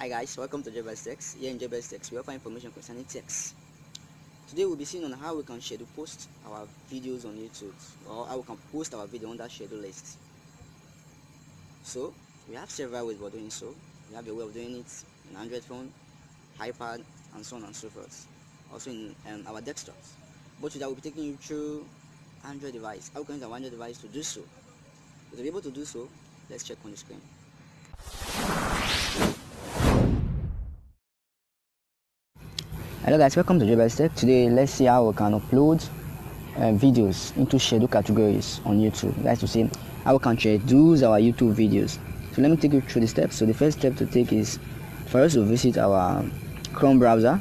Hi guys, welcome to Jaybest. Here in Jaybest we offer information concerning text. Today we'll be seeing on how we can schedule post our videos on YouTube, or how we can post our video on that schedule list. So we have several ways of doing so. We have a way of doing it in Android phone, iPad, and so on and so forth. Also in our desktops. But today we'll be taking you through Android device. How we can use our Android device to do so. But to be able to do so, let's check on the screen. Hello guys, welcome to Jaybest. Today let's see how we can upload videos into schedule categories on YouTube. That's to say how we can schedule our YouTube videos. So let me take you through the steps. So the first step to take is for us to visit our Chrome browser.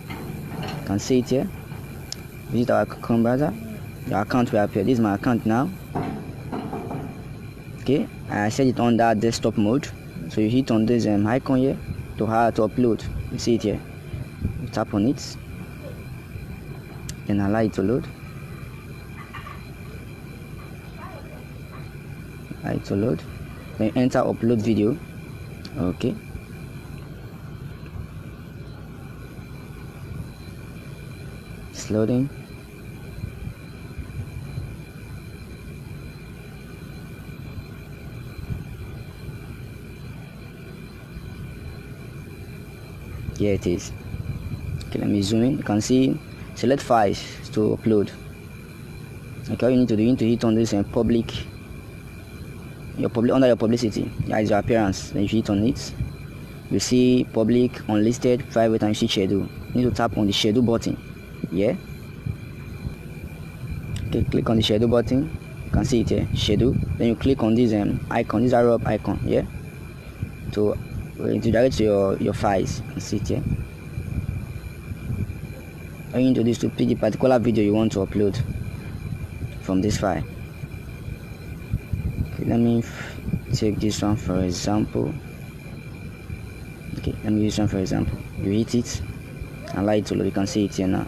You can see it here. Visit our Chrome browser. Your account will appear. This is my account now. Okay, I set it on that desktop mode. So you hit on this icon here to upload. You see it here. You tap on it. Then allow it to load. Allow it to load. Then enter upload video. Okay. It's loading. Here it is. Okay, let me zoom in. You can see select files to upload. Okay, all you need to do, you need to hit on this public, under your publicity. That is your appearance. Then you hit on it. You see public, unlisted, private, and you see schedule. You need to tap on the schedule button. Yeah. Okay, click on the schedule button. You can see it here, schedule. Then you click on this icon, this arrow up icon. Yeah. To direct to your files. You can see it here. All you need to do is to pick the particular video you want to upload from this file. Okay, let me take this one for example. Okay, let me use this one for example. You hit it, allow it to load. You can see it here now.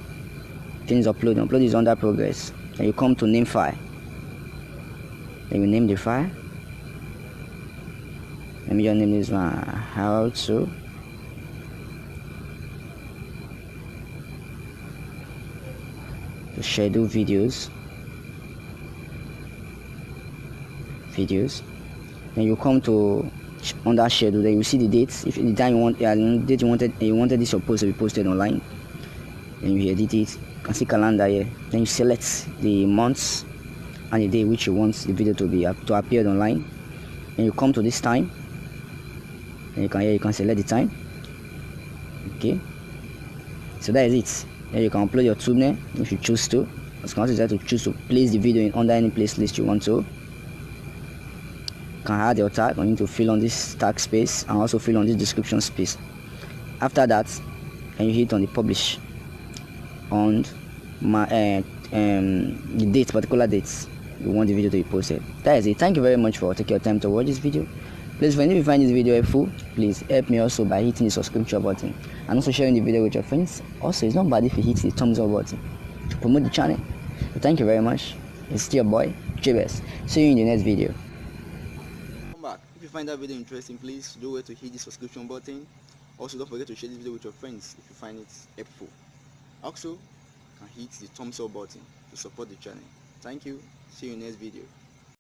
Things uploading. Upload is under progress. Then you come to name file. Then you name the file. Let me just name this one how to. Schedule videos. Then you come to under schedule. Then you see the dates. If the time you wanted this post to be posted online, then you edit it. You can see calendar here. Then you select the months and the day which you want the video to appear online. Then you come to this time. And you can select the time. Okay. So that is it. Then you can upload your thumbnail if you choose to. You can also decide to choose to place the video in under any playlist you want to. You can add your tag. You need to fill on this tag space and also fill on this description space. After that, and you hit on the publish on the particular dates you want the video to be posted. That is it. Thank you very much for taking your time to watch this video. Please, if you find this video helpful, please help me also by hitting the subscription button and also sharing the video with your friends. Also, it's not bad if you hit the thumbs up button to promote the channel. So thank you very much. It's still your boy Jaybest. See you in the next video. Come back. If you find that video interesting, please do it to hit the subscription button. Also, don't forget to share this video with your friends if you find it helpful. Also, you can hit the thumbs up button to support the channel. Thank you. See you in the next video.